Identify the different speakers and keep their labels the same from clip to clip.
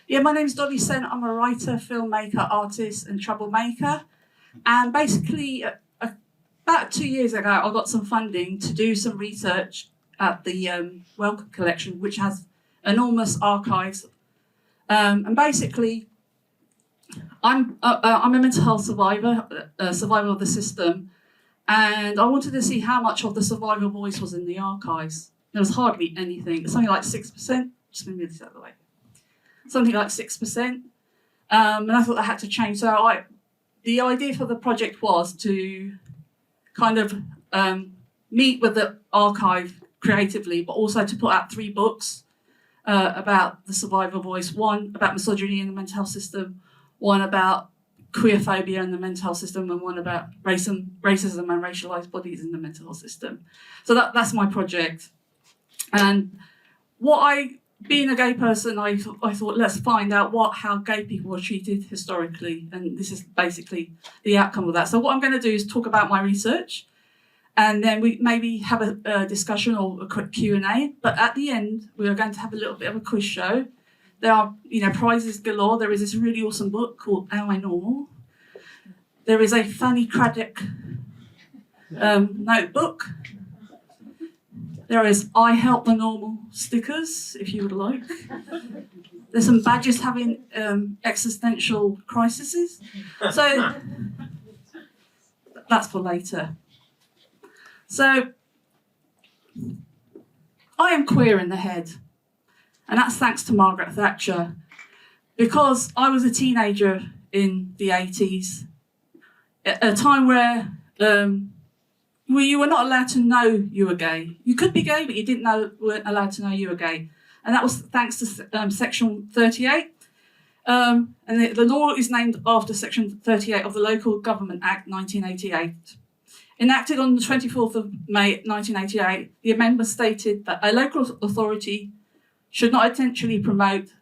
Speaker 1: Yeah, my name's Dolly. I'm a writer, filmmaker, artist, and troublemaker. And basically, about 2 years ago, I got some funding to do some research at the Wellcome collection, which has enormous archives. And basically, I'm a mental health survivor, survivor of the system, and I wanted to see how much of the survivor voice was in the archives. There was hardly anything. It's something like 6%. Just going to move this out of the way. Something like 6%. And I thought that had to change. So the idea for the project was to kind of meet with the archive creatively, but also to put out 3 books about the survivor voice. One about misogyny in the mental health system, one about queerphobia in the mental health system, and one about racism and racialized bodies in the mental health system. So that's my project. And being a gay person, I thought let's find out how gay people were treated historically, and this is basically the outcome of that. So what I'm going to do is talk about my research, and then we maybe have a discussion or a quick Q&A. But at the end, we are going to have a little bit of a quiz show. There are, prizes galore. There is this really awesome book called Am I Normal? There is a Fanny notebook. There is I Help the Normal stickers, if you would like. There's some badges having existential crises. So that's for later. So I am queer in the head. And that's thanks to Margaret Thatcher. Because I was a teenager in the 80s, at a time where you were not allowed to know you were gay. You could be gay, but you weren't allowed to know you were gay. And that was thanks to Section 38. And the law is named after Section 38 of the Local Government Act 1988. Enacted on the 24th of May 1988, the amendment stated that a local authority should not intentionally promote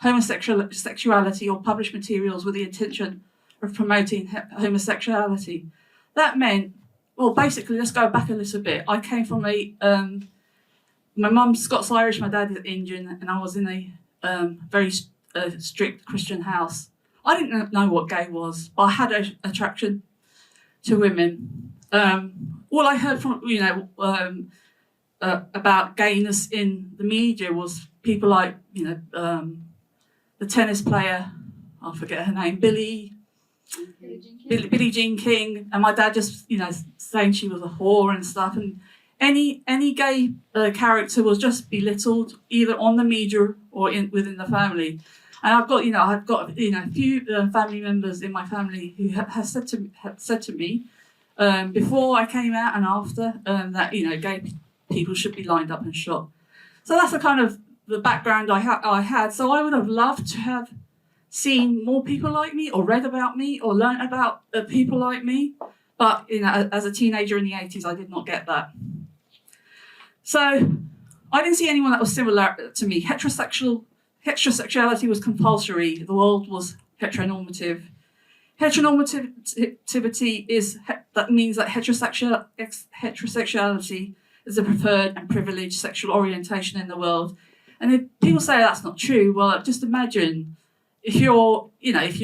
Speaker 1: homosexuality or publish materials with the intention of promoting homosexuality. That meant, well, basically, let's go back a little bit. I came from my mum's Scots-Irish, my dad is Indian, and I was in a very strict Christian house. I didn't know what gay was, but I had an attraction to women. All I heard from, about gayness in the media was people like, the tennis player, I forget her name, Billie Jean King, and my dad just, saying she was a whore and stuff. And any gay character was just belittled, either on the media or within the family. And I've got a few family members in my family who have said to me before I came out and after that gay people should be lined up and shot. So that's the kind of the background I had. So I would have loved to have seen more people like me, or read about me, or learnt about people like me. But as a teenager in the 80s, I did not get that. So I didn't see anyone that was similar to me. Heterosexuality was compulsory. The world was heteronormative. Heteronormativity means that heterosexuality is the preferred and privileged sexual orientation in the world. And if people say that's not true, well, just imagine if you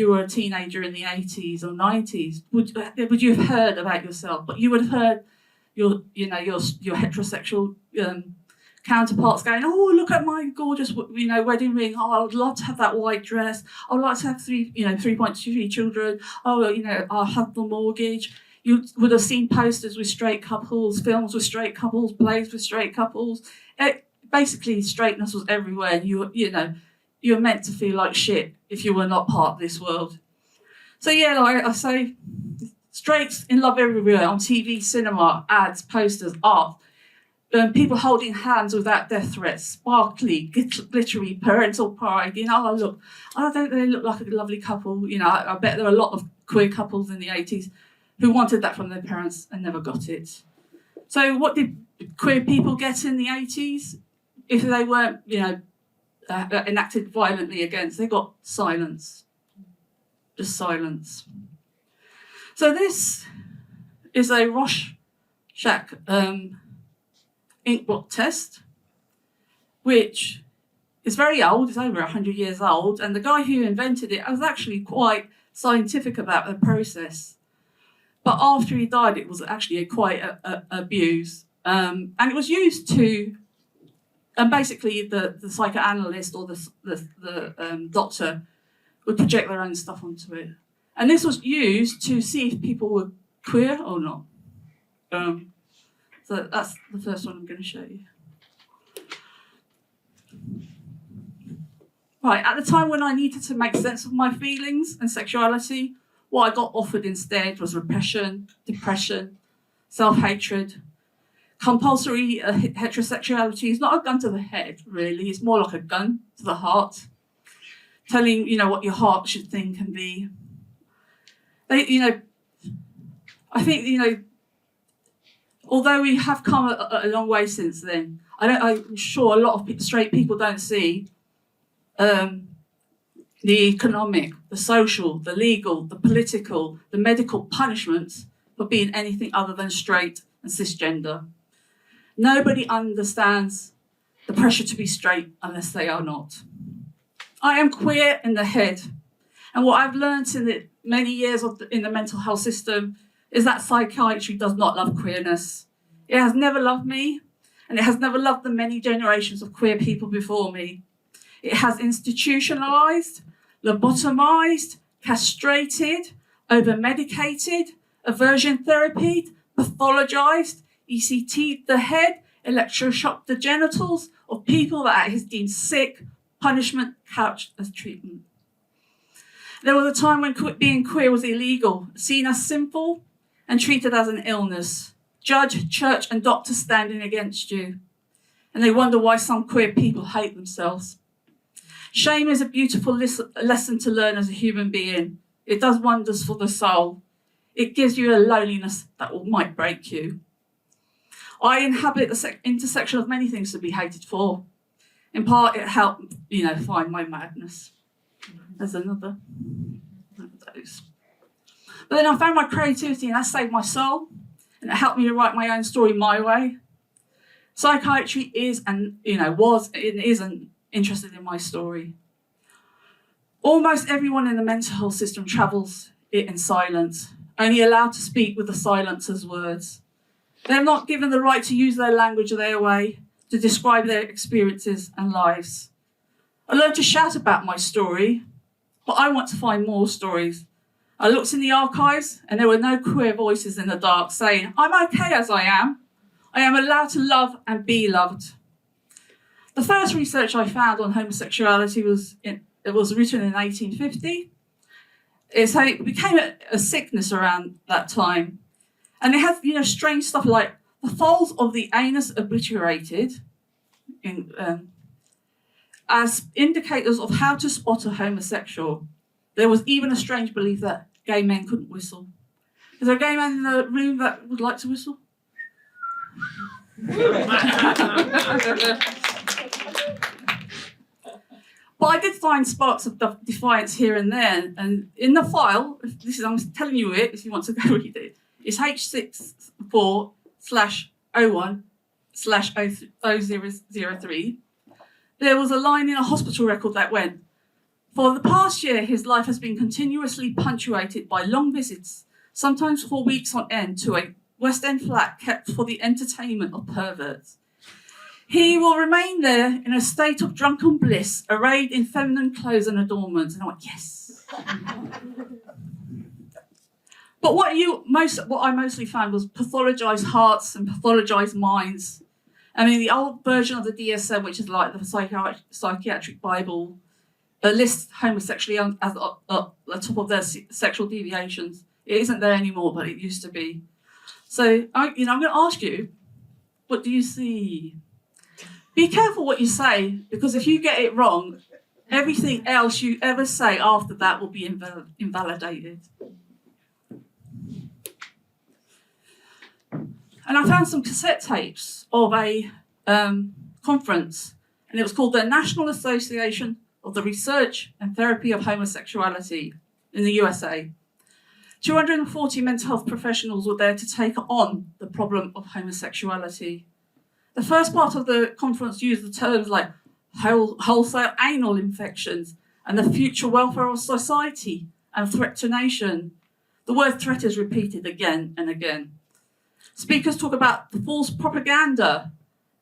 Speaker 1: were a teenager in the 80s or 90s, would you have heard about yourself? But you would have heard your heterosexual counterparts going, oh, look at my gorgeous wedding ring. Oh, I would love to have that white dress. I would like to have 3.23 children. Oh, I'll have the mortgage. You would have seen posters with straight couples, films with straight couples, plays with straight couples. Basically, straightness was everywhere. And you were meant to feel like shit if you were not part of this world. So yeah, like I say, straights in love everywhere, on TV, cinema, ads, posters, art. People holding hands without death threats, sparkly, glittery, parental pride. Oh, look, don't they look like a lovely couple? I bet there are a lot of queer couples in the 80s who wanted that from their parents and never got it. So what did queer people get in the 80s? If they weren't, enacted violently against, they got silence. Just silence. So this is a Rorschach ink blot test, which It's very old, it's over 100 years old, and the guy who invented it was actually quite scientific about the process. But after he died, it was actually quite abused. And it was used to, and basically the psychoanalyst or the doctor would project their own stuff onto it. And this was used to see if people were queer or not. So that's the first one I'm going to show you. Right, at the time when I needed to make sense of my feelings and sexuality, what I got offered instead was repression, depression, self-hatred. Compulsory heterosexuality is not a gun to the head, really. It's more like a gun to the heart, telling, what your heart should think and be. I think, although we have come a long way since then, I'm sure a lot of straight people don't see the economic, the social, the legal, the political, the medical punishments for being anything other than straight and cisgender. Nobody understands the pressure to be straight unless they are not. I am queer in the head, and what I've learned in the many years in the mental health system is that psychiatry does not love queerness. It has never loved me, and it has never loved the many generations of queer people before me. It has institutionalised, lobotomized, castrated, over-medicated, aversion therapied, pathologized, ECT'd the head, electroshocked the genitals of people that it has deemed sick, punishment couched as treatment. There was a time when being queer was illegal, seen as sinful and treated as an illness. Judge, church and doctor standing against you. And they wonder why some queer people hate themselves. Shame is a beautiful lesson to learn as a human being. It does wonders for the soul. It gives you a loneliness that might break you. I inhabit the intersection of many things to be hated for. In part, it helped, find my madness. There's another of those. But then I found my creativity and that saved my soul. And it helped me to write my own story my way. Psychiatry is and, was and isn't interested in my story. Almost everyone in the mental health system travels it in silence, only allowed to speak with the silencer's words. They're not given the right to use their language their way, to describe their experiences and lives. I learned to shout about my story, but I want to find more stories. I looked in the archives and there were no queer voices in the dark saying, I'm okay as I am. I am allowed to love and be loved. The first research I found on homosexuality was written in 1850. It became a sickness around that time. And it has, strange stuff like the folds of the anus obliterated as indicators of how to spot a homosexual. There was even a strange belief that gay men couldn't whistle. Is there a gay man in the room that would like to whistle? But I did find sparks of defiance here and there. And in the file, I'm telling you it, if you want to go read it, it's H64/01/0003. There was a line in a hospital record that went, for the past year, his life has been continuously punctuated by long visits, sometimes for weeks on end, to a West End flat kept for the entertainment of perverts. He will remain there in a state of drunken bliss, arrayed in feminine clothes and adornments. And I went, yes. But what I mostly found was pathologized hearts and pathologized minds. I mean, the old version of the DSM, which is like the psychiatric Bible, lists homosexuality as at the top of their sexual deviations. It isn't there anymore, but it used to be. So, I'm going to ask you, what do you see? Be careful what you say, because if you get it wrong, everything else you ever say after that will be invalidated. And I found some cassette tapes of a conference, and it was called the National Association of the Research and Therapy of Homosexuality in the USA. 240 mental health professionals were there to take on the problem of homosexuality. The first part of the conference used the terms like wholesale anal infections, and the future welfare of society and threat to nation. The word threat is repeated again and again. Speakers talk about the false propaganda,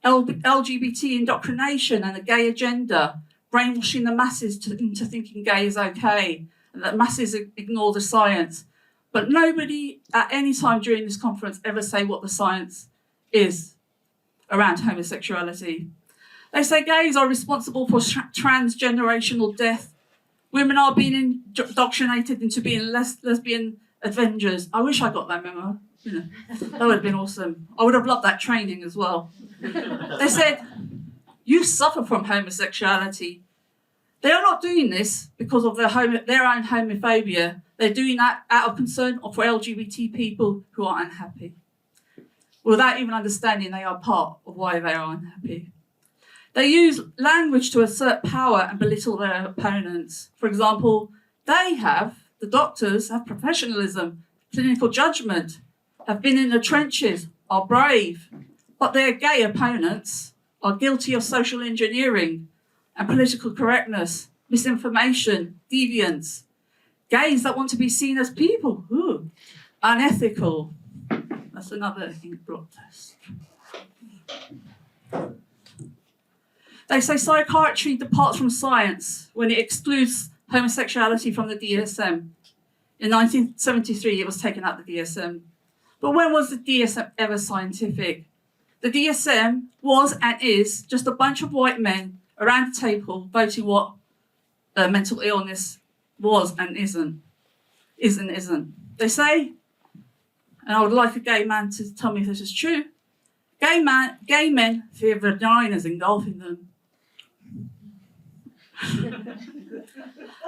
Speaker 1: LGBT indoctrination and the gay agenda, brainwashing the masses into thinking gay is okay, and that masses ignore the science. But nobody at any time during this conference ever say what the science is around homosexuality. They say gays are responsible for transgenerational death. Women are being indoctrinated into being lesbian Avengers. I wish I got that memo. That would have been awesome. I would have loved that training as well. They said, you suffer from homosexuality. They are not doing this because of their own homophobia. They're doing that out of concern for LGBT people who are unhappy, without even understanding they are part of why they are unhappy. They use language to assert power and belittle their opponents. For example, the doctors have professionalism, clinical judgment, have been in the trenches, are brave, but their gay opponents are guilty of social engineering and political correctness, misinformation, deviance. Gays that want to be seen as people, unethical. That's another ink blot test. They say psychiatry departs from science when it excludes homosexuality from the DSM. In 1973, it was taken out of the DSM. But when was the DSM ever scientific? The DSM was and is just a bunch of white men around the table voting what mental illness was and isn't. They say, and I would like a gay man to tell me if this is true, gay men fear vaginas engulfing them.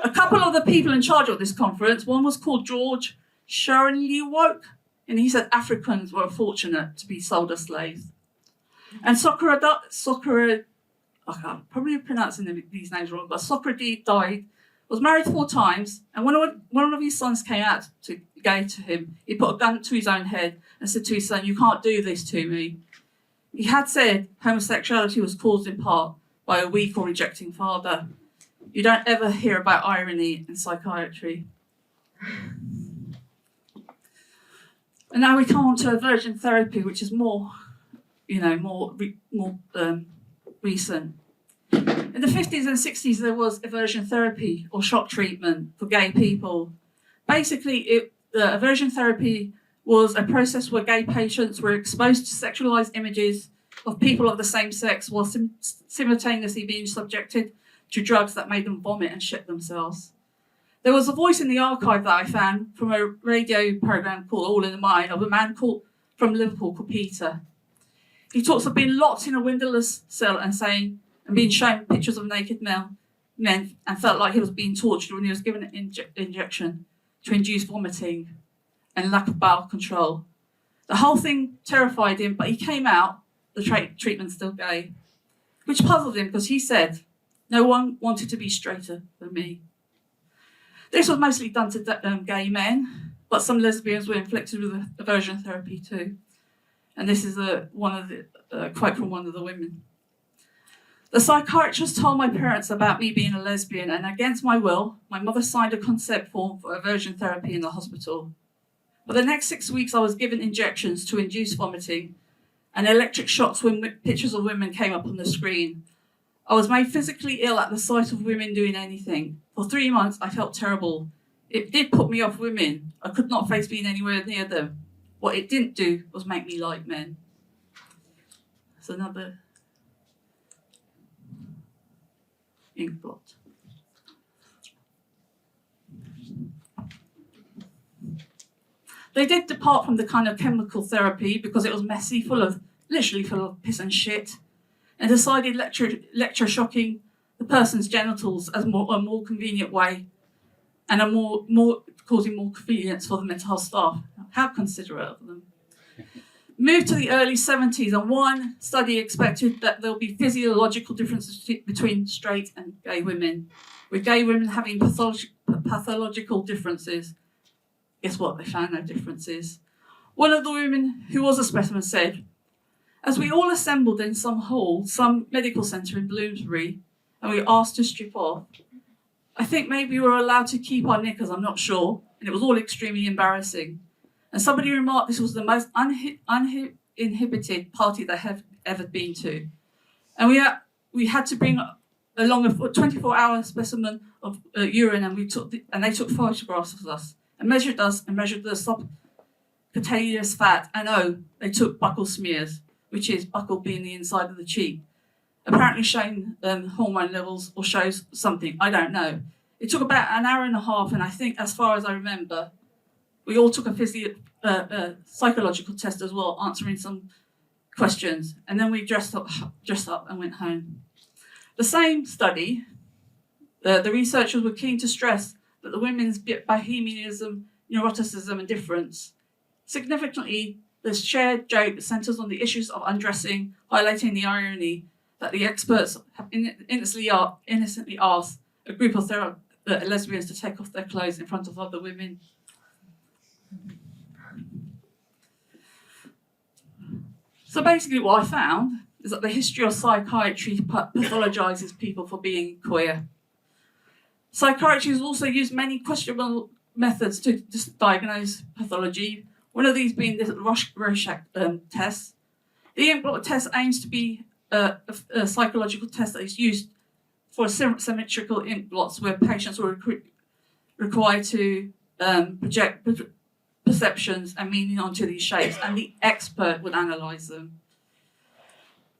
Speaker 1: A couple of the people in charge of this conference, one was called George Sharon-Lewoke, and he said Africans were fortunate to be sold as slaves. And Socrates, I'm probably pronouncing these names wrong, but Socrates died, was married 4 times, and when one of his sons came out to gay to him, he put a gun to his own head and said to his son, "You can't do this to me." He had said homosexuality was caused in part by a weak or rejecting father. You don't ever hear about irony in psychiatry. And now we come on to aversion therapy, which is more recent. In the 50s and 60s, there was aversion therapy or shock treatment for gay people. Basically, the aversion therapy was a process where gay patients were exposed to sexualized images of people of the same sex while simultaneously being subjected to drugs that made them vomit and shit themselves. There was a voice in the archive that I found from a radio program called All in the Mind of a man from Liverpool called Peter. He talks of being locked in a windowless cell and being shown pictures of naked men and felt like he was being tortured when he was given an injection to induce vomiting and lack of bowel control. The whole thing terrified him, but he came out, the treatment still gay, which puzzled him because he said, "No one wanted to be straighter than me." This was mostly done to gay men, but some lesbians were inflicted with aversion therapy too. And this is a quote from one of the women. "The psychiatrist told my parents about me being a lesbian, and against my will, my mother signed a consent form for aversion therapy in the hospital. For the next 6 weeks, I was given injections to induce vomiting, and electric shocks when pictures of women came up on the screen. I was made physically ill at the sight of women doing anything. For 3 months, I felt terrible. It did put me off women. I could not face being anywhere near them. What it didn't do was make me like men." That's another ink blot. They did depart from the kind of chemical therapy because it was messy, literally full of piss and shit, and decided electroshocking the person's genitals as a more convenient way and causing more convenience for the mental health staff. How considerate of them. Moved to the early 70s, and one study expected that there'll be physiological differences between straight and gay women, with gay women having pathological differences. Guess what? They found no differences. One of the women who was a specimen said, "As we all assembled in some medical centre in Bloomsbury, and we were asked to strip off. I think maybe we were allowed to keep our knickers, I'm not sure, and it was all extremely embarrassing. And somebody remarked this was the most uninhibited party they have ever been to. And we had to bring along a 24-hour specimen of urine, and they took photographs of us and measured us and measured the subcutaneous fat. And they took buccal smears, which is buccal being the inside of the cheek, apparently showing hormone levels or shows something. I don't know. It took about an hour and a half, and I think, as far as I remember, we all took a psychological test as well, answering some questions, and then we dressed up and went home. The same study, the researchers were keen to stress that the women's bohemianism, neuroticism, and difference. Significantly, the shared joke centres on the issues of undressing, highlighting the irony that the experts have innocently asked a group of lesbians to take off their clothes in front of other women. So basically what I found is that the history of psychiatry pathologizes people for being queer. Psychiatry has also used many questionable methods to diagnose pathology, one of these being the Rorschach Test. The ink blot test aims to be a psychological test that is used for symmetrical ink blots where patients were required to project perceptions and meaning onto these shapes, and the expert would analyse them.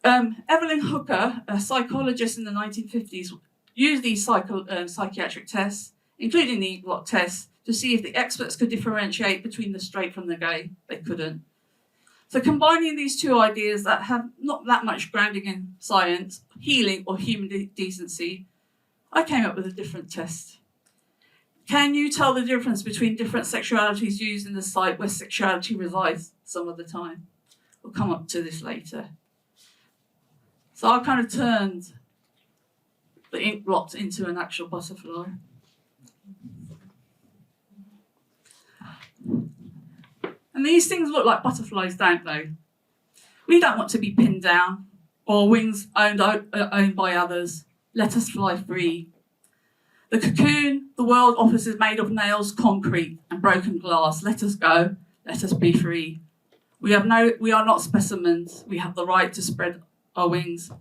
Speaker 1: Evelyn Hooker, a psychologist in the 1950s, used these psychiatric tests, including the ink blot test, to see if the experts could differentiate between the straight from the gay. They couldn't. So combining these two ideas that have not that much grounding in science, healing, or human decency, I came up with a different test. Can you tell the difference between different sexualities used in the site where sexuality resides some of the time? We'll come up to this later. So I kind of turned the ink blot into an actual butterfly. And these things look like butterflies, don't they? We don't want to be pinned down or wings owned by others. Let us fly free. The cocoon the world offers is made of nails, concrete, and broken glass. Let us go. Let us be free. We are not specimens. We have the right to spread our wings.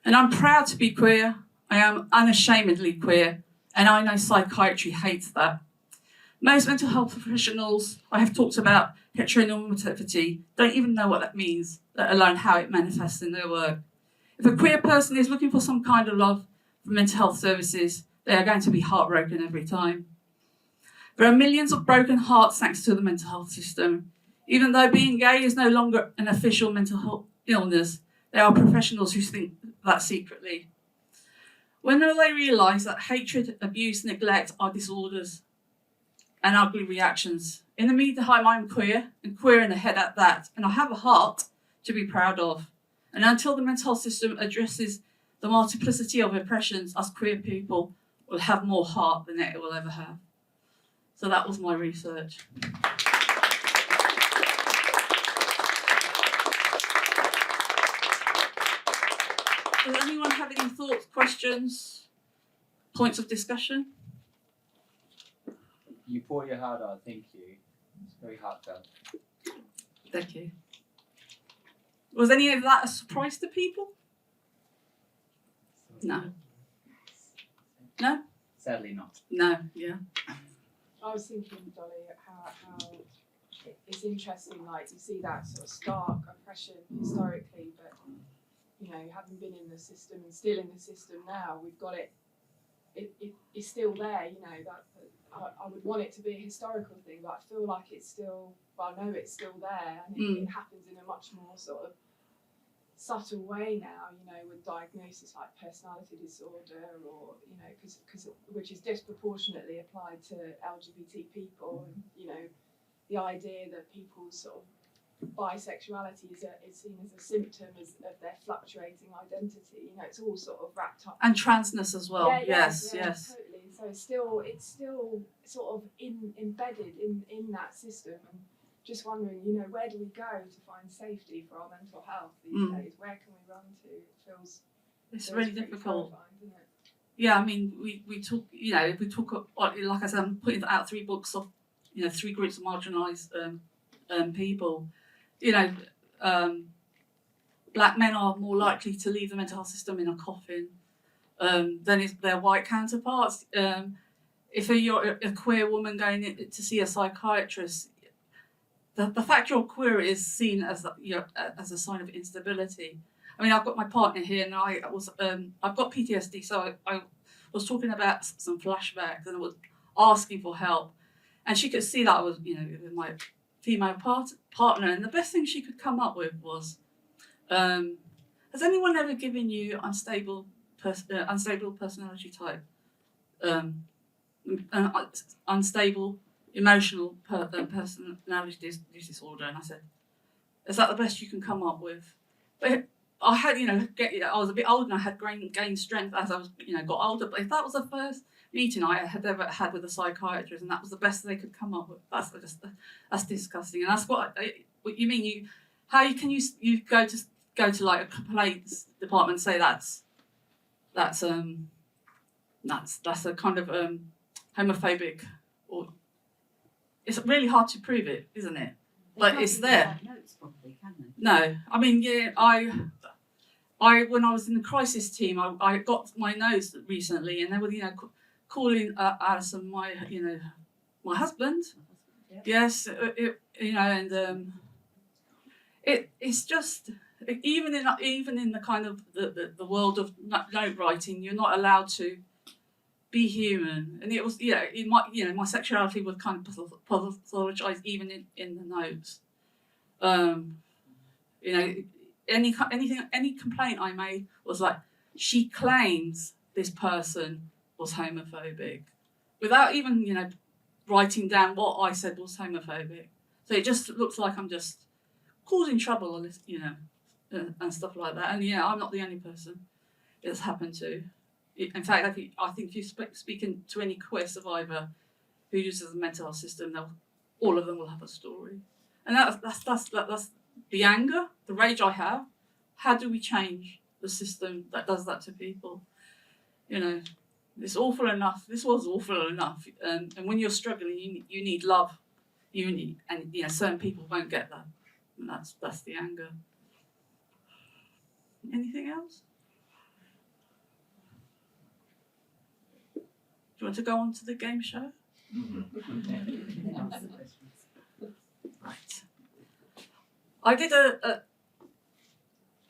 Speaker 1: And I'm proud to be queer. I am unashamedly queer, and I know psychiatry hates that. Most mental health professionals I have talked about heteronormativity don't even know what that means, let alone how it manifests in their work. If a queer person is looking for some kind of love from mental health services, they are going to be heartbroken every time. There are millions of broken hearts thanks to the mental health system. Even though being gay is no longer an official mental health illness, there are professionals who think that secretly. When will they realise that hatred, abuse, neglect are disorders and ugly reactions? In the meantime, I'm queer, and queer in the head at that, and I have a heart to be proud of. And until the mental health system addresses the multiplicity of oppressions, us queer people will have more heart than it will ever have. So that was my research. Does anyone have any thoughts, questions, points of discussion?
Speaker 2: You pour your heart out, thank you. It's very heartfelt.
Speaker 1: Thank you. Was any of that a surprise to people? No. No?
Speaker 2: Sadly not.
Speaker 1: No, yeah.
Speaker 3: I was thinking, Dolly, how it's interesting, like you see that sort of stark oppression historically, but you know, having been in the system and still in the system now, we've got it's still there, you know, that I would want it to be a historical thing, but I feel like it's still, well, I know it's still there, and it happens in a much more sort of subtle way now, you know, with diagnosis like personality disorder, or, you know, because which is disproportionately applied to LGBT people, and, you know, the idea that people's sort of bisexuality is seen as a symptom of their fluctuating identity. You know, it's all sort of wrapped up.
Speaker 1: And transness as well. Yes.
Speaker 3: Totally. So it's still sort of embedded in that system, and just wondering, you know, where do we go to find safety for our mental health these days? Where can we run to? It feels
Speaker 1: really difficult.
Speaker 3: Isn't it?
Speaker 1: yeah, I mean, we talk, you know, we talk, like I said, I'm putting out 3 books of, you know, 3 groups of marginalised people. You know, black men are more likely to leave the mental health system in a coffin than their white counterparts. If you're a queer woman going in to see a psychiatrist, the fact you're queer is seen as as a sign of instability. I mean, I've got my partner here, and I've got PTSD, so I was talking about some flashbacks, and I was asking for help, and she could see that I was, you know, with my female partner, and the best thing she could come up with was, has anyone ever given you unstable personality type, unstable emotional personality disorder? And I said, is that the best you can come up with? But I had, you know, I was a bit older and I had gained strength as I was, you know, got older. But if that was the first meeting I had ever had with a psychiatrist, and that was the best they could come up with, that's disgusting. And that's what you mean. How can you go to like a complaints department and say that's a kind of homophobic, or it's really hard to prove it, isn't it? But it's there.
Speaker 4: Properly, can they?
Speaker 1: No, I mean, yeah, I when I was in the crisis team, I got my nose recently, and they were, you know, calling Alison my husband.
Speaker 4: Yeah.
Speaker 1: Yes, you know, and it's just even in the kind of the world of note writing, you're not allowed to be human. And it was, yeah, my sexuality was kind of pathologized even in the notes. You know, any complaint I made was like, she claims this person was homophobic, without even, you know, writing down what I said was homophobic. So it just looks like I'm just causing trouble, you know, and stuff like that. And yeah, I'm not the only person it's happened to. In fact, I think if you're speaking to any queer survivor who uses the mental health system, all of them will have a story. And that's the anger, the rage I have. How do we change the system that does that to people? You know, it's awful enough. This was awful enough. And when you're struggling, you need love. And you know, certain people won't get that. And that's the anger. Anything else? Do you want to go on to the game show? Right. I did an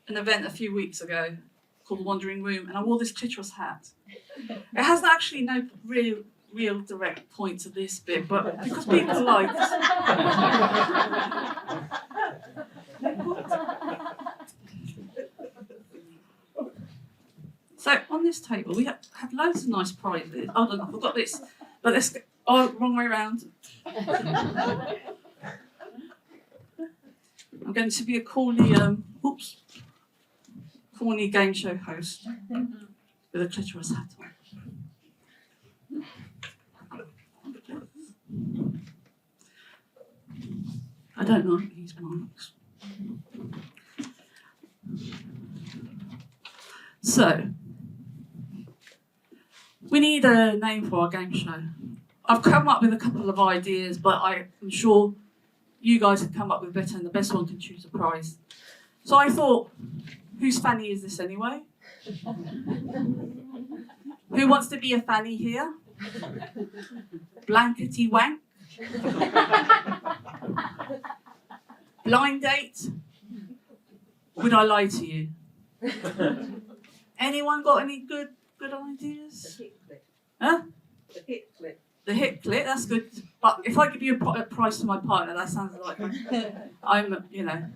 Speaker 1: event a few weeks ago called The Wandering Room, and I wore this clitoris hat. It has actually no real direct point to this bit, but because people liked So on this table we have loads of nice prizes. Hold on, I forgot this. But let's wrong way around. I'm going to be a corny game show host with a clitoris hat on. I don't like these marks. So, we need a name for our game show. I've come up with a couple of ideas, but I'm sure you guys have come up with better, and the best one can choose a prize. So I thought, whose fanny is this anyway? Who wants to be a fanny here? Blankety wank? Blind date? Would I lie to you? Anyone got any good ideas?
Speaker 4: The hip clip.
Speaker 1: Huh?
Speaker 4: The hip clip.
Speaker 1: The hip clip, that's good. But if I give you a prize to my partner, that sounds like I'm, you know.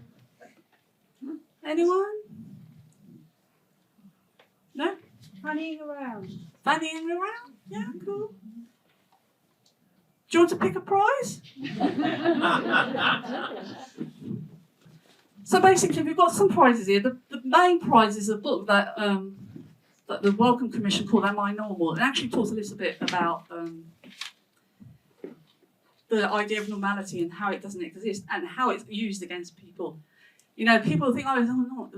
Speaker 1: Anyone? No?
Speaker 4: Fannying around.
Speaker 1: Fannying around? Yeah, cool. Do you want to pick a prize? So basically, we've got some prizes here. The main prize is a book that the Wellcome Commission called Am I Normal? It actually talks a little bit about the idea of normality and how it doesn't exist and how it's used against people. You know, people think, oh, no,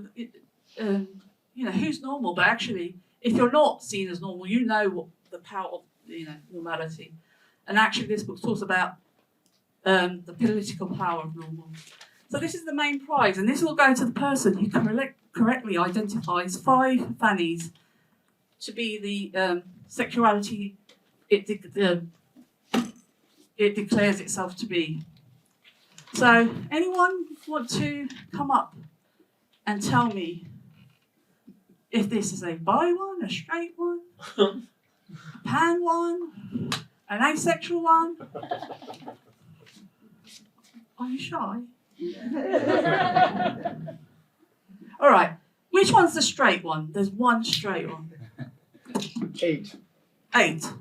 Speaker 1: you know, who's normal? But actually, if you're not seen as normal, you know what the power of normality. And actually, this book talks about the political power of normal. So this is the main prize, and this will go to the person who correctly identifies 5 fannies to be the sexuality it declares itself to be. So anyone want to come up and tell me if this is a bi one, a straight one, a pan one, an asexual one? Are you shy? All right. Which one's the straight one? There's one straight one.
Speaker 5: 8.
Speaker 1: 8.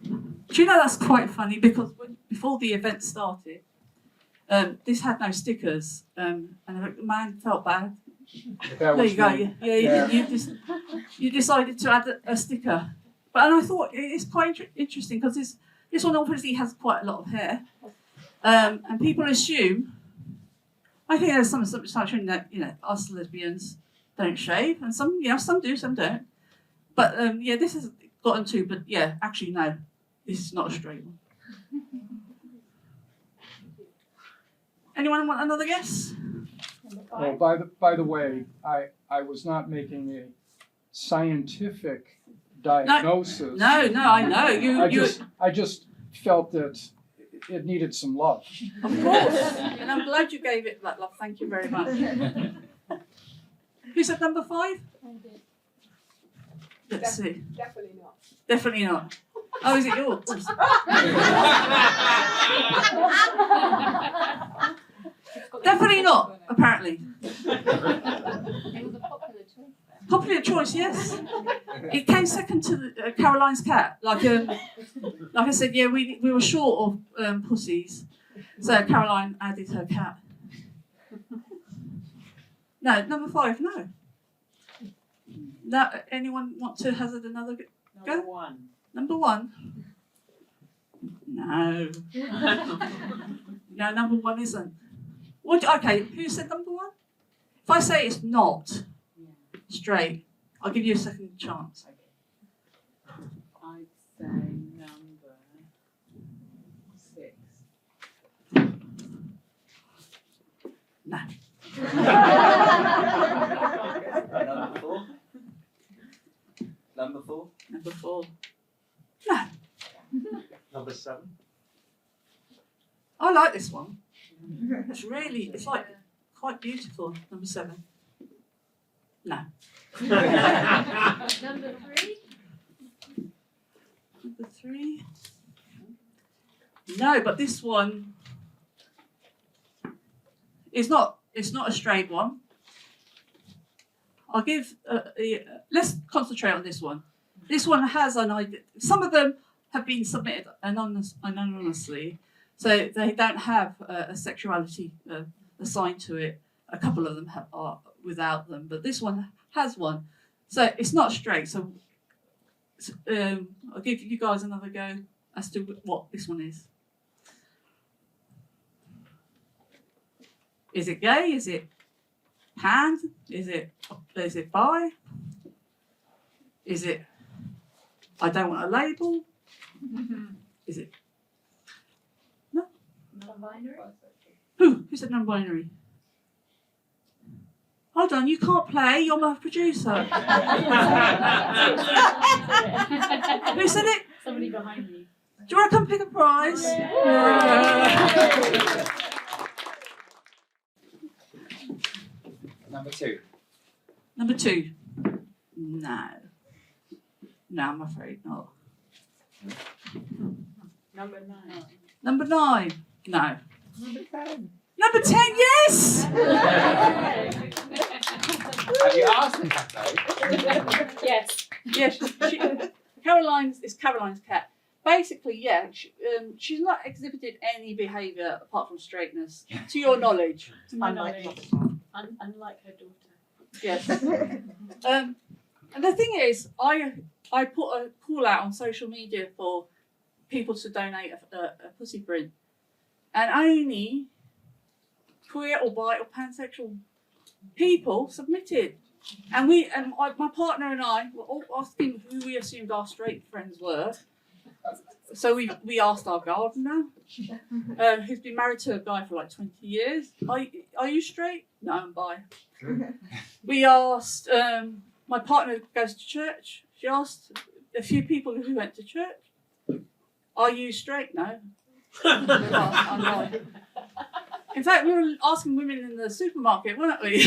Speaker 1: Do you know that's quite funny because before the event started, this had no stickers, and the man felt bad.
Speaker 5: That
Speaker 1: There
Speaker 5: was
Speaker 1: you go.
Speaker 5: me.
Speaker 1: Yeah. You decided to add a sticker, and I thought it's quite interesting because this one obviously has quite a lot of hair, and people assume. I think there's some assumption that us lesbians don't shave, and some do, some don't. But this has gotten to. But actually no, this is not a straight one. Anyone want another guess?
Speaker 5: Oh, by the way, I was not making a scientific diagnosis.
Speaker 1: No, I know
Speaker 5: I just felt that it needed some love.
Speaker 1: Of course, and I'm glad you gave it that love. Thank you very much. Who said number 5? Let's see.
Speaker 3: Definitely not.
Speaker 1: Definitely not. Oh, is it yours? Definitely not, apparently.
Speaker 6: It was a popular choice.
Speaker 1: Popular choice, yes. It came second to Caroline's cat. Like I said, we were short of pussies, so Caroline added her cat. No, number 5, no. No, anyone want to hazard another go?
Speaker 4: Number 1.
Speaker 1: Number 1? No. No, number 1 isn't. Okay, who said number 1? If I say it's not straight, I'll give you a second chance.
Speaker 4: I'd say number 6.
Speaker 1: No.
Speaker 2: Number 4? Number 4?
Speaker 1: Number 4? No.
Speaker 7: Number 7.
Speaker 1: I like this one. It's like quite beautiful. Number 7. No.
Speaker 6: Number 3?
Speaker 1: Number 3? No, but this one is not. It's not a straight one. I'll give. Let's concentrate on this one. This one has an idea. Some of them have been submitted anonymously, so they don't have a sexuality assigned to it. A couple of them are without them, but this one has one. So it's not straight. So I'll give you guys another go as to what this one is. Is it gay? Is it pan? Is it bi? Is it I don't want a label? Is it no?
Speaker 6: Non-binary?
Speaker 1: Who said non-binary? Hold on, you can't play. You're my producer. Who said it?
Speaker 6: Somebody behind me.
Speaker 1: Do you want to come pick a prize? Yeah.
Speaker 2: Number 2.
Speaker 1: Number 2. No. No, I'm afraid not.
Speaker 4: Number 9.
Speaker 1: Number 9. No.
Speaker 4: Number 10.
Speaker 1: Number 10, yes!
Speaker 2: Have you asked the cat though?
Speaker 6: Yes.
Speaker 1: Yes, it's Caroline's cat. Basically, yeah, she's not exhibited any behaviour apart from straightness, to your knowledge.
Speaker 6: To my
Speaker 4: Unlike
Speaker 6: knowledge. Unlike her daughter.
Speaker 1: Yes. And the thing is, I put a call out on social media for people to donate a pussy print, and only queer or bi or pansexual people submitted. And my partner and I were all asking who we assumed our straight friends were. So we asked our gardener, who's been married to a guy for like 20 years, are you straight? No, I'm bi. We asked, my partner goes to church. She asked a few people who went to church, are you straight? No. I'm bi. In fact, we were asking women in the supermarket, weren't we?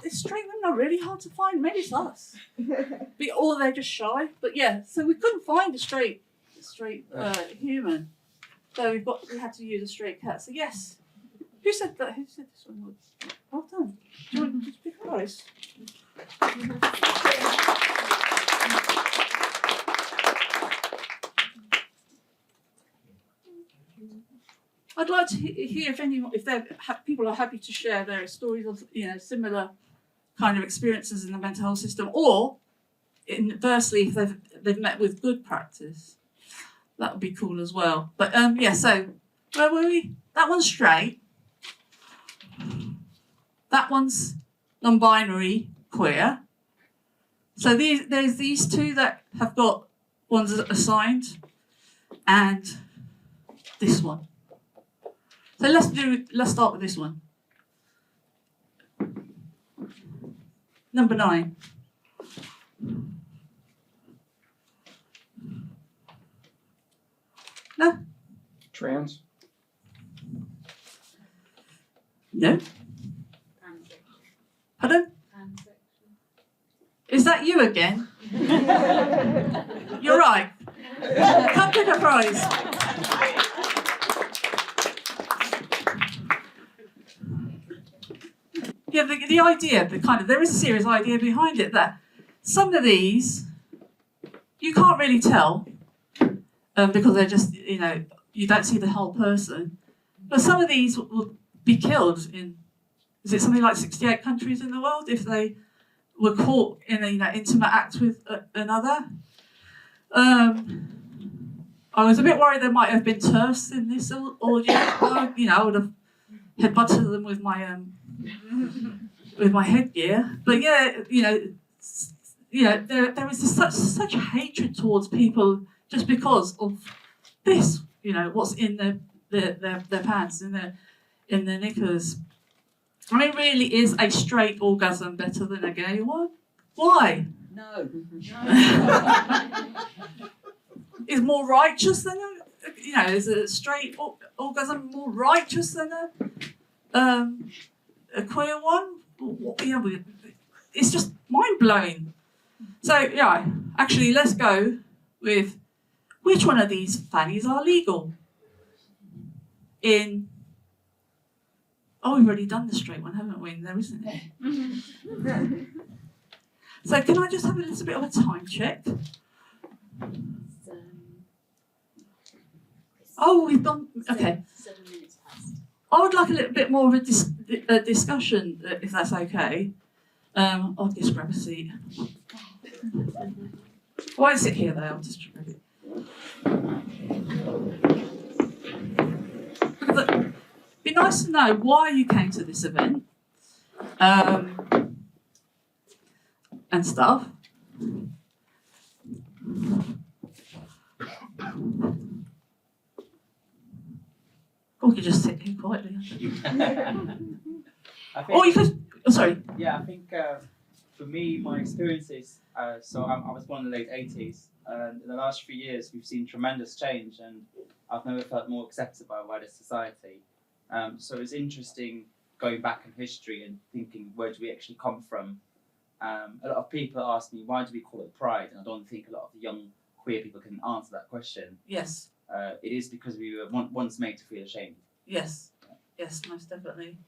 Speaker 1: Straight women are really hard to find. Maybe it's us, or they're just shy. But yeah, so we couldn't find a straight human. So we had to use a straight cat. So yes, who said that? Who said this one was? Well done. Do you want to pick a prize? I'd like to hear if people are happy to share their stories of similar kind of experiences in the mental health system, or inversely if they've met with good practice. That would be cool as well. But yeah, so where were we? That one's straight. That one's non-binary, queer. So there's these two that have got ones assigned, and this one. So let's start with this one. Number 9. No?
Speaker 5: Trans.
Speaker 1: No?
Speaker 6: Pansexual.
Speaker 1: Pardon?
Speaker 6: Pansexual.
Speaker 1: Is that you again? You're right. Come pick a prize. Yeah, the idea, there is a serious idea behind it that some of these you can't really tell because they're just, you don't see the whole person. But some of these will be killed in, is it something like 68 countries in the world if they were caught in an intimate act with another. I was a bit worried there might have been TERFs in this audience. I would have headbutted them with my headgear. But yeah, there is such hatred towards people just because of this. What's in their pants, in their knickers. I mean, really, is a straight orgasm better than a gay one? Why?
Speaker 2: No.
Speaker 1: Is more righteous than is a straight orgasm more righteous than a queer one? Yeah, it's just mind blowing. So yeah, actually, let's go with which one of these fannies are legal in. Oh, we've already done the straight one, haven't we? There isn't it. So can I just have a little bit of a time check? Oh, we've done. Okay.
Speaker 6: 7 minutes past.
Speaker 1: I would like a little bit more of a discussion, if that's okay. I'll just grab a seat. Why sit here though? I'll just grab it. It'd be nice to know why you came to this event and stuff. Or you could just sit here quietly.
Speaker 2: I think,
Speaker 1: Or you could. Oh, sorry.
Speaker 2: yeah, I think for me, my experiences, so I was born in the late 80s, and in the last 3 years, we've seen tremendous change, and I've never felt more accepted by a wider society. So it's interesting going back in history and thinking, where do we actually come from? A lot of people ask me, why do we call it pride? And I don't think a lot of the young queer people can answer that question.
Speaker 1: Yes.
Speaker 2: It is because we were once made to feel ashamed.
Speaker 1: Yes. Yes, most definitely.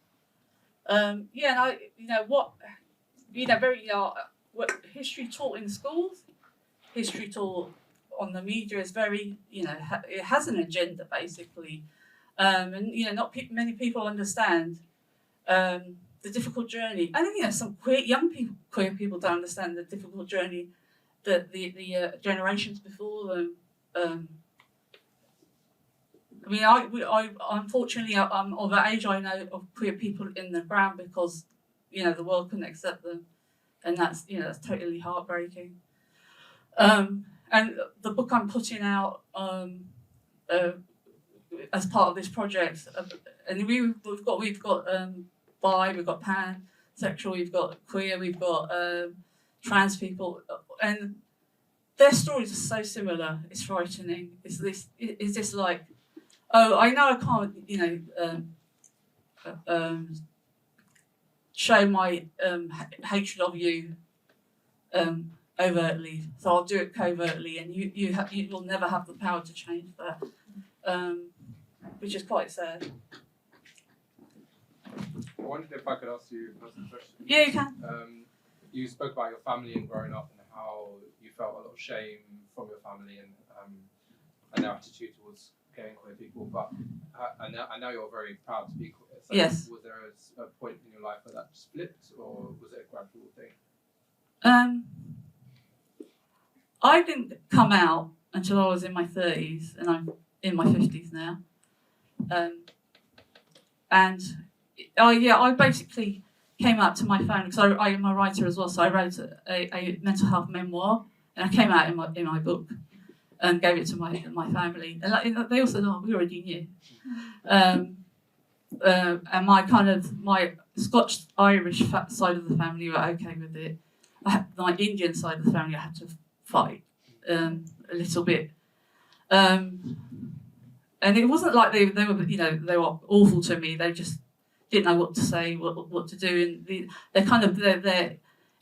Speaker 1: What history taught in schools, history taught on the media is very, it has an agenda basically, and not many people understand the difficult journey. I think some queer people don't understand the difficult journey that the generations before them. I mean, I unfortunately I'm of the age I know of queer people in the ground because the world couldn't accept them, and that's totally heartbreaking. And the book I'm putting out as part of this project, and we've got bi, we've got pansexual, we've got queer, we've got trans people, and their stories are so similar. It's frightening. Is this like, oh, I know I can't, show my hatred of you overtly, so I'll do it covertly, and you will never have the power to change that, which is quite sad.
Speaker 8: I wondered if I could ask you a personal question.
Speaker 1: Yeah, you can.
Speaker 8: You spoke about your family and growing up and how you felt a lot of shame from your family and their attitude towards gay and queer people, but I know you're very proud to be queer. So
Speaker 1: Yes.
Speaker 8: Was there a point in your life where that just flipped, or was it a gradual thing?
Speaker 1: I didn't come out until I was in my 30s, and I'm in my 50s now. I basically came out to my family because I am a writer as well. So I wrote a mental health memoir, and I came out in my book and gave it to my family. And they all said, "Oh, we already knew." And my Scotch Irish side of the family were okay with it. My Indian side of the family, I had to fight a little bit. And it wasn't like they were awful to me. They just didn't know what to say, what to do, and they're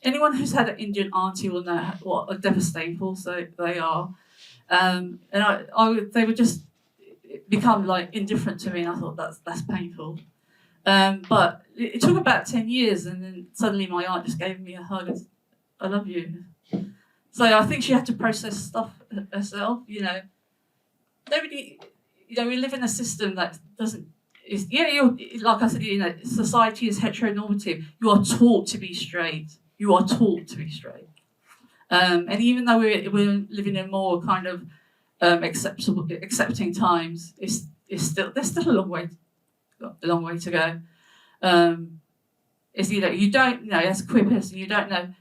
Speaker 1: anyone who's had an Indian auntie will know what a devastating so they are. And they would just become like indifferent to me, and I thought that's painful. But it took about 10 years, and then suddenly my aunt just gave me a hug and said, "I love you." So I think she had to process stuff herself. Nobody. We live in a system that doesn't. You're like I said. Society is heteronormative. You are taught to be straight. You are taught to be straight. And even though we're living in more kind of accepting times, there's still a long way to go. You don't know, as a queer person, you don't know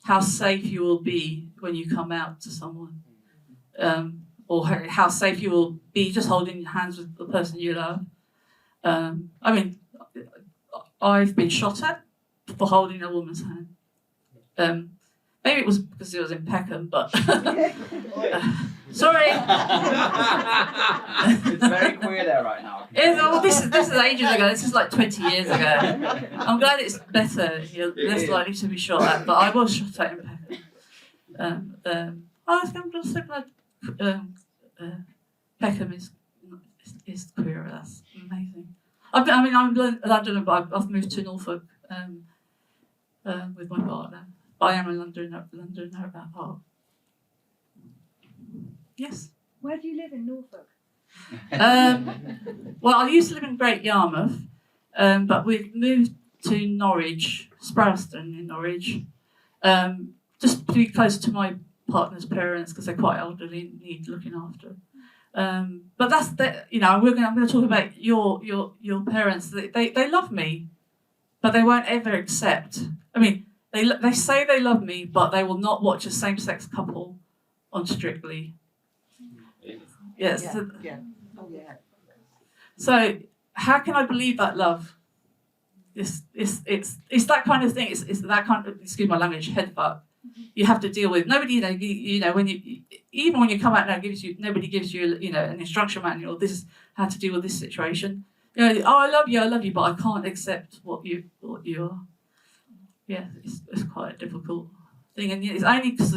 Speaker 1: how safe you will be when you come out to someone, or how safe you will be just holding hands with the person you love. I've been shot at for holding a woman's hand. Maybe it was because it was in Peckham, but sorry.
Speaker 2: It's very queer there right now.
Speaker 1: This is ages ago. This is like 20 years ago. I'm glad it's better. You're less likely to be shot at, but I was shot at in Peckham. I'm just so glad Peckham is queer. That's amazing. I'm in London, but I've moved to Norfolk with my partner. I am a Londoner at heart. Yes.
Speaker 9: Where do you live in Norfolk?
Speaker 1: Well, I used to live in Great Yarmouth, but we've moved to Norwich, Sprowston in Norwich, just to be close to my partner's parents because they're quite elderly and need looking after. But that's I'm going to talk about your parents. They love me, but they won't ever accept. They say they love me, but they will not watch a same-sex couple on Strictly. Yes.
Speaker 4: Yeah. Oh, yeah.
Speaker 1: So how can I believe that love? It's that kind of thing. It's that kind of, excuse my language, head fuck. You have to deal with nobody. When you come out now, nobody gives you an instruction manual. This is how to deal with this situation. I love you, but I can't accept what you are. Yeah, it's quite a difficult thing, and it's only because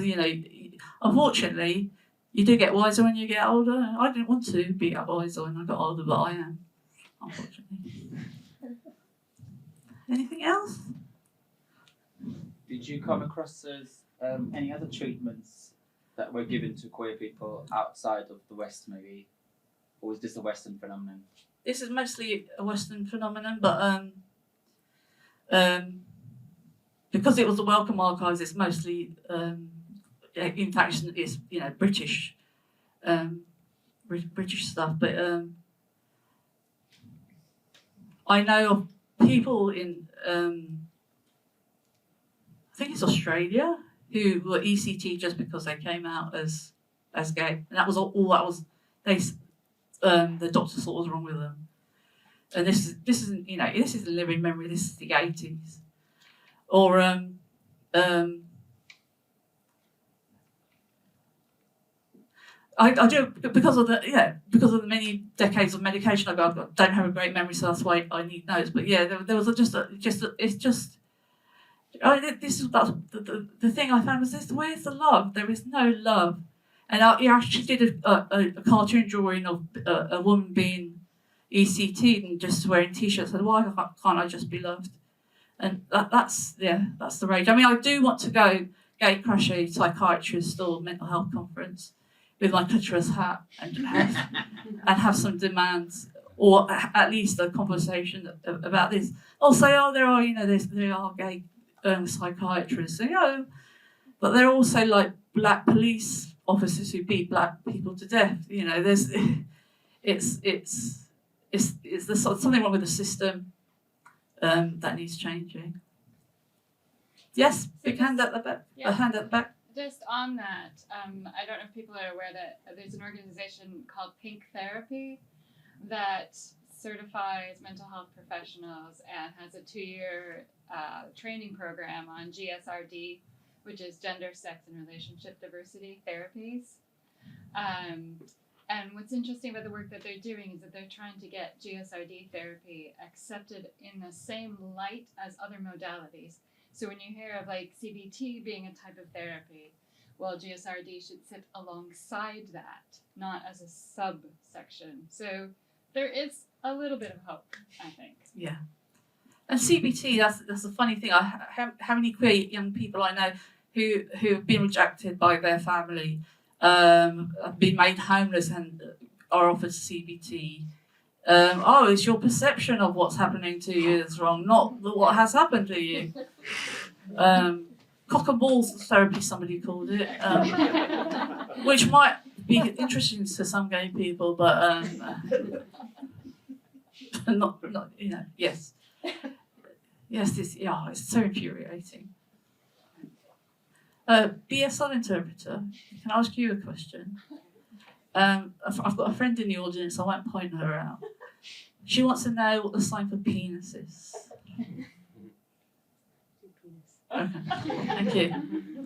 Speaker 1: unfortunately, you do get wiser when you get older. I didn't want to be wiser when I got older, but I am, unfortunately. Anything else?
Speaker 2: Did you come across any other treatments that were given to queer people outside of the West, maybe, or was this a Western phenomenon?
Speaker 1: This is mostly a Western phenomenon, but because it was the Wellcome archives, it's mostly, in fact, it's British, British stuff. But I know of people in think it's Australia, who were ECT just because they came out as gay, and that was all that was. The doctor thought was wrong with them, and this isn't this is a living memory. This is the 80s, or I do because of the many decades of medication I don't have a great memory, so that's why I need notes. But yeah, there was this is the thing I found was this: where's the love? There is no love. And he actually did a cartoon drawing of a woman being ECT'd and just wearing t-shirts. And why can't I just be loved? And that's the rage. I mean, I do want to go gay crash a psychiatrist or mental health conference with my clitoris hat and have some demands, or at least a conversation about this. Or say, there are gay psychiatrists, but they're also like black police officers who beat black people to death. There's something wrong with the system that needs changing. Yes, big hand at the back.
Speaker 6: Yeah.
Speaker 1: A hand at the back.
Speaker 6: Just on that, I don't know if people are aware that there's an organization called Pink Therapy that certifies mental health professionals and has a 2-year training program on GSRD, which is gender, sex, and relationship diversity therapies. And what's interesting about the work that they're doing is that they're trying to get GSRD therapy accepted in the same light as other modalities. So when you hear of like CBT being a type of therapy, well, GSRD should sit alongside that, not as a subsection. So there is a little bit of hope, I think.
Speaker 1: Yeah. And CBT, that's a funny thing. How many queer young people I know who have been rejected by their family, have been made homeless and are offered CBT. It's your perception of what's happening to you that's wrong, not what has happened to you. Cock and balls therapy, somebody called it, which might be interesting to some gay people, but not yes. Yes, it's so infuriating. BSL interpreter, can I ask you a question? I've got a friend in the audience, I won't point her out. She wants to know what the sign for penis is. Okay. Thank you.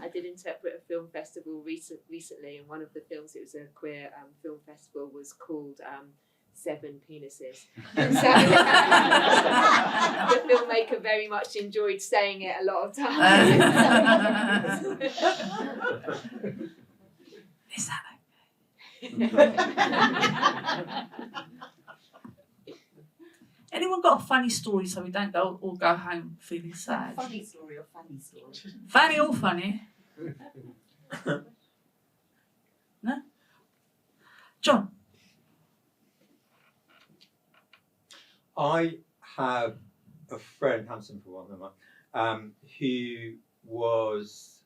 Speaker 9: I did interpret a film festival recently, and one of the films, it was a queer film festival, was called 7 Penises. So the filmmaker very much enjoyed saying it a lot of times.
Speaker 1: Is that anyone got a funny story so we don't all go home feeling sad?
Speaker 9: Funny story or funny story?
Speaker 1: Funny or funny? No? John?
Speaker 7: I have a friend, handsome for one, who was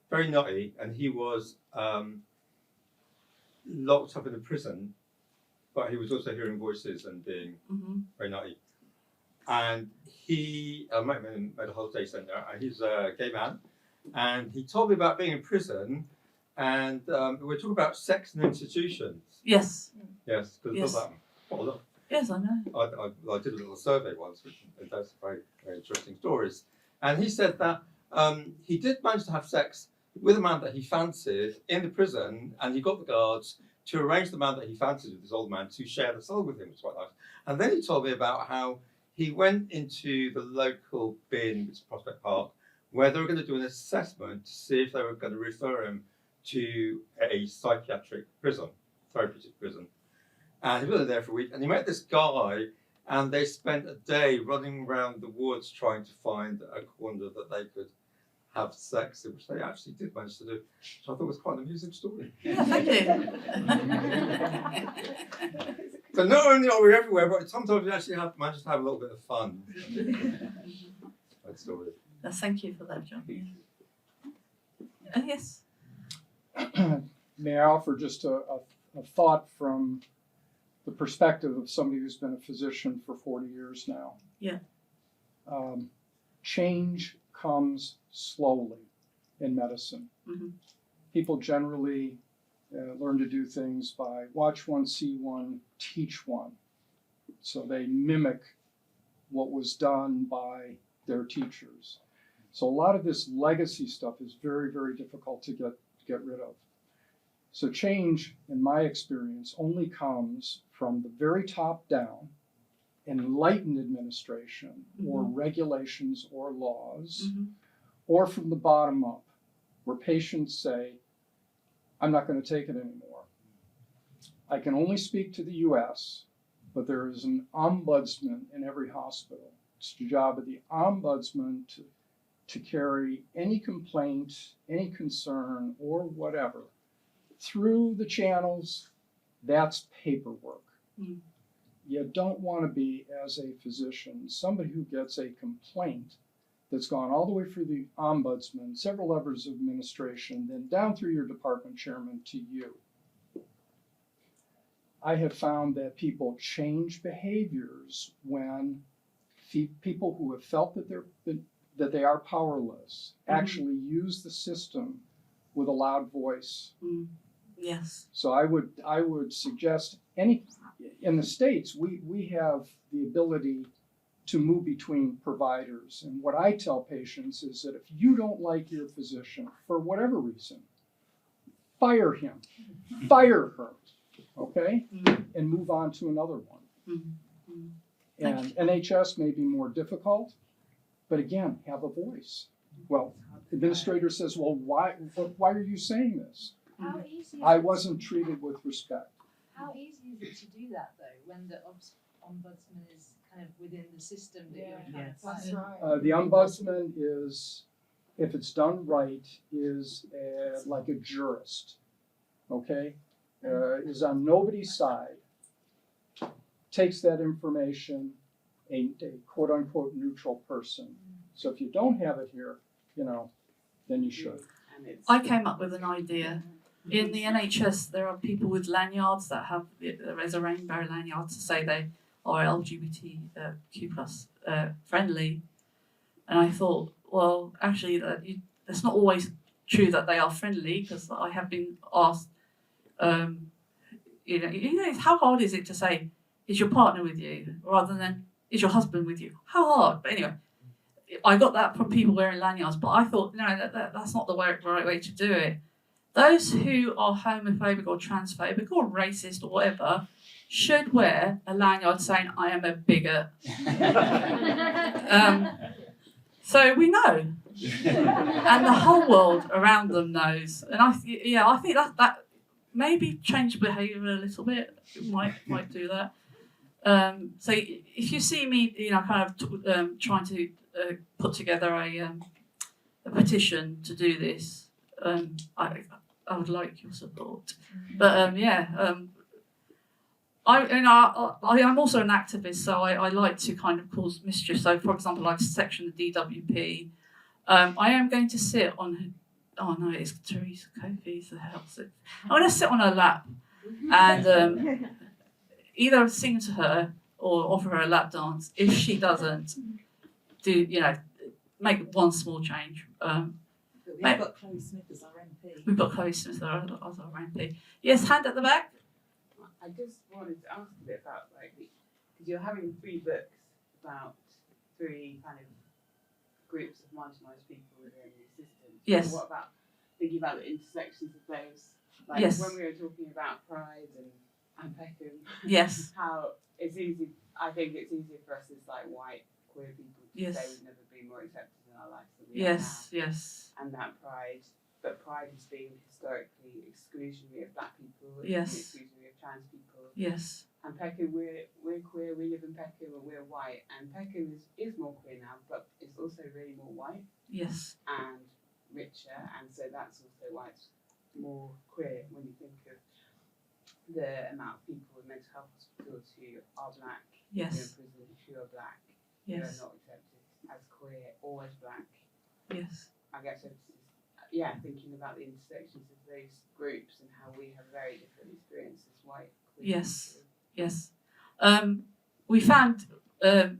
Speaker 7: very naughty, and he was locked up in a prison, but he was also hearing voices and being very naughty. And I met him in a mental health day centre, and he's a gay man, and he told me about being in prison, and we were talking about sex and institutions.
Speaker 1: Yes.
Speaker 7: Yes, because
Speaker 1: Yes.
Speaker 7: that quite a lot.
Speaker 1: Yes, I know.
Speaker 7: I did a little survey once, which does very, very interesting stories. And he said that he did manage to have sex with a man that he fancied in the prison, and he got the guards to arrange the man that he fancied with this old man to share the cell with him, which was quite nice. And then he told me about how he went into the local bin, which is Prospect Park, where they were going to do an assessment to see if they were going to refer him to a psychiatric prison, therapeutic prison. And he was there for a week, and he met this guy, and they spent a day running around the woods trying to find a corner that they could have sex in, which they actually did manage to do, which I thought was quite an amusing story.
Speaker 1: Yeah, thank you.
Speaker 7: So not only are we everywhere, but sometimes we actually manage to have a little bit of fun. That story.
Speaker 1: Thank you for that, John. Yes.
Speaker 5: May I offer just a thought from the perspective of somebody who's been a physician for 40 years now?
Speaker 1: Yeah.
Speaker 5: change comes slowly in medicine.
Speaker 1: Mm-hmm.
Speaker 5: People generally learn to do things by watch one, see one, teach one. So they mimic what was done by their teachers. So a lot of this legacy stuff is very, very difficult to get rid of. So change, in my experience, only comes from the very top down, enlightened administration or regulations or laws, or from the bottom up, where patients say, I'm not going to take it anymore. I can only speak to the US, but there is an ombudsman in every hospital. It's the job of the ombudsman to carry any complaint, any concern, or whatever through the channels. That's paperwork. You don't want to be, as a physician, somebody who gets a complaint that's gone all the way through the ombudsman, several levels of administration, then down through your department chairman to you. I have found that people change behaviors when people who have felt that they are powerless actually use the system with a loud voice.
Speaker 1: Yes.
Speaker 5: So I would suggest in the States, we have the ability to move between providers. And what I tell patients is that if you don't like your physician for whatever reason, fire him, fire her, okay? And move on to another one. And NHS may be more difficult, but again, have a voice. Well, administrator says, well, why are you saying this?
Speaker 10: How easy is
Speaker 5: I
Speaker 10: it
Speaker 5: wasn't treated with respect.
Speaker 10: How easy is it to do that though, when the ombudsman is kind of within the system that you're trying to
Speaker 3: That's
Speaker 10: fight?
Speaker 3: right.
Speaker 5: The ombudsman is, if it's done right, is like a jurist, okay? Is on nobody's side, takes that information, a quote unquote neutral person. So if you don't have it here, then you should.
Speaker 1: I came up with an idea. In the NHS, there are people with lanyards that have, there's a rainbow lanyard to say they are LGBTQ plus friendly. And I thought, well, actually, it's not always true that they are friendly, because I have been asked, how hard is it to say, is your partner with you, rather than, is your husband with you? How hard? But anyway, I got that from people wearing lanyards, but I thought, no, that's not the right way to do it. Those who are homophobic or transphobic or racist or whatever should wear a lanyard saying, I am a bigot. So we know. And the whole world around them knows. And I think that maybe change behaviour a little bit. Might do that. So if you see me, kind of trying to put together a petition to do this, I would like your support. But I'm also an activist, so I like to kind of cause mischief. So, for example, like section the DWP, I am going to sit on. Oh no, it's Teresa Kofi's the house. I'm going to sit on her lap and either sing to her or offer her a lap dance. If she doesn't make one small change.
Speaker 11: We've got Chloe Smith as our MP.
Speaker 1: We've got Chloe Smith as our MP. Yes, hand at the back.
Speaker 4: I just wanted to ask a bit about, because you're having 3 books about 3 kind of groups of marginalised people within the system.
Speaker 1: Yes.
Speaker 4: So what about thinking about the intersections of those?
Speaker 1: Yes.
Speaker 4: When we were talking about Pride and Peckham.
Speaker 1: Yes.
Speaker 4: How it's easy. I think it's easier for us as white queer people to
Speaker 1: Yes.
Speaker 4: say we've never been more accepted in our lives than we are now.
Speaker 1: Yes.
Speaker 4: And that Pride has been historically exclusionary of black people,
Speaker 1: Yes.
Speaker 4: exclusionary of trans people.
Speaker 1: Yes.
Speaker 4: And Peckham, we're queer, we live in Peckham and we're white. And Peckham is more queer now, but it's also really more white
Speaker 1: Yes.
Speaker 4: and richer. And so that's also why it's more queer when you think of the amount of people in mental health hospitals who are black, who are in
Speaker 1: Yes.
Speaker 4: prison, who are black, who
Speaker 1: Yes.
Speaker 4: are not accepted as queer or as black.
Speaker 1: Yes.
Speaker 4: I guess it's thinking about the intersections of those groups and how we have very different experiences, white, queer.
Speaker 1: Yes. Yes. We found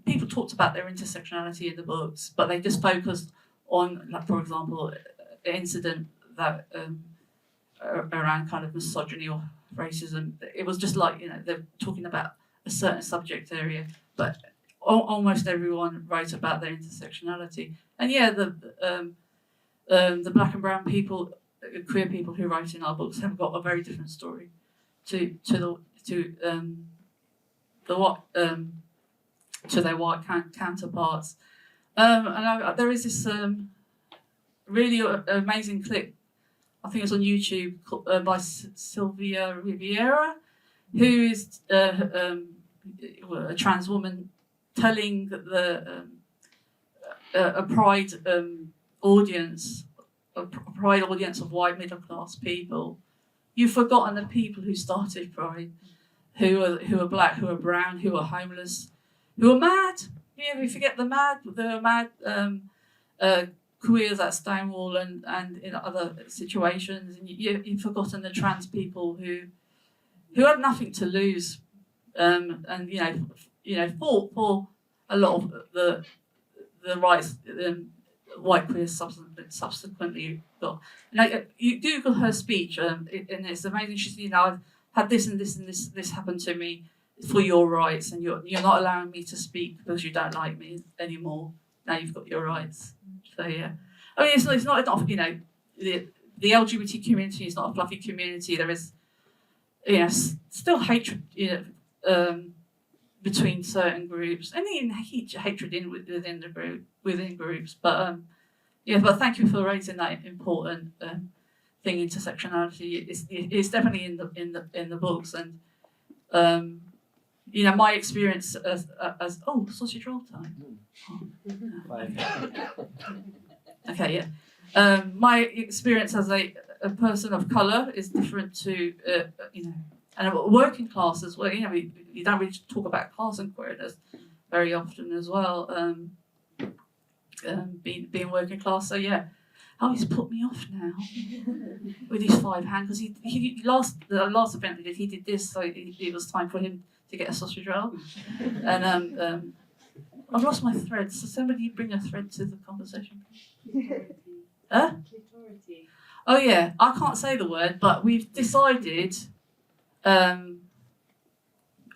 Speaker 1: people talked about their intersectionality in the books, but they just focused on, like, for example, an incident that around kind of misogyny or racism. It was just like, they're talking about a certain subject area, but almost everyone wrote about their intersectionality. And yeah, the black and brown people, queer people who write in our books have got a very different story to their white counterparts. There is this really amazing clip, I think it's on YouTube, by Sylvia Riviera, who is a trans woman telling a pride audience of white middle class people, you've forgotten the people who started Pride, who are black, who are brown, who are homeless, who are mad. Yeah, we forget the mad queers at Stonewall and in other situations, and you've forgotten the trans people who had nothing to lose, and fought for a lot of the rights white queers subsequently got. You Google her speech, and it's amazing. She said, I've had this and this and this happen to me for your rights, and you're not allowing me to speak because you don't like me anymore. Now you've got your rights. So yeah, I mean, it's not the LGBT community is not a fluffy community. There is still hatred between certain groups, and even hatred within groups. But but thank you for raising that important thing. Intersectionality it's definitely in the books, and my experience as sausage roll time. Okay, yeah. My experience as a person of colour is different to and a working class as well. You don't really talk about class and queerness very often as well. Being working class, so yeah. Oh, he's put me off now with his 5 hand, because the last event he did this, so it was time for him to get a sausage roll, and I've lost my thread. So somebody bring a thread to the conversation. Huh? Oh yeah, I can't say the word, but we've decided.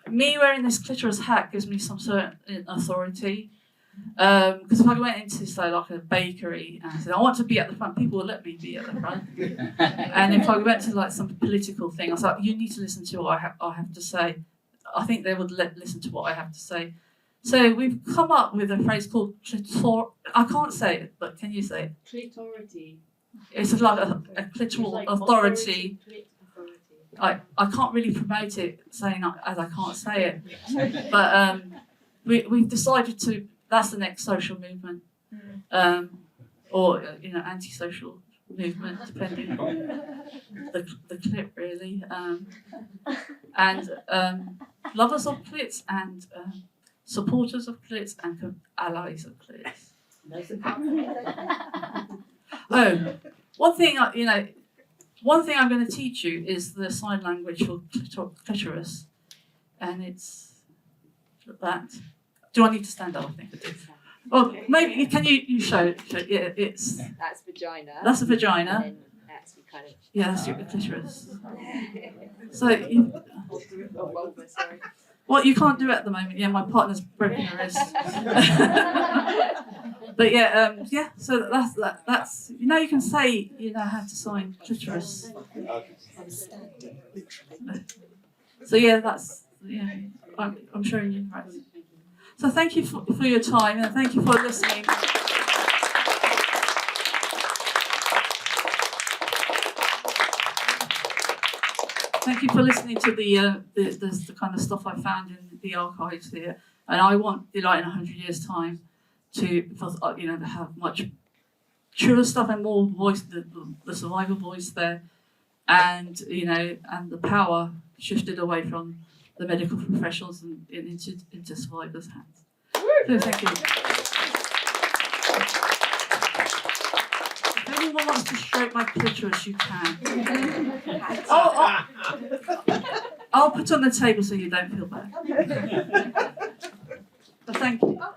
Speaker 1: Me wearing this clitoris hat gives me some certain authority. Because if I went into, say, like a bakery and I said, I want to be at the front, people will let me be at the front. And if I went to like some political thing, I was like, you need to listen to what I have to say. I think they would listen to what I have to say. So we've come up with a phrase called I can't say it, but can you say it?
Speaker 10: Clitority.
Speaker 1: It's like a clitoral
Speaker 10: like
Speaker 1: authority. I can't really promote it saying as I can't say it. But we've decided to. That's the next social movement, or anti-social movement, depending on the clip, really. And lovers of clits and supporters of clits and allies of clits. One thing I'm going to teach you is the sign language for clitoris, and it's that. Do I need to stand up? I think I do. Well, maybe can you show it? Yeah, it's.
Speaker 9: That's vagina.
Speaker 1: That's a vagina.
Speaker 9: And then that's kind of.
Speaker 1: Yeah, that's your clitoris. So.
Speaker 9: Vulva, sorry.
Speaker 1: Well, you can't do it at the moment. Yeah, my partner's broken her wrist. But yeah. So that's you can say how to sign clitoris. So yeah, I'm showing you right. So thank you for your time, and thank you for listening. Thank you for listening to the kind of stuff I found in the archives here. And I want Delight in 100 years' time to have much truer stuff and more voice, the survivor voice there, and and the power shifted away from the medical professionals and into survivors' hands. So thank you. If anyone wants to stroke my clitoris, you can. I'll put on the table so you don't feel bad. Thank you.
Speaker 6: Oh,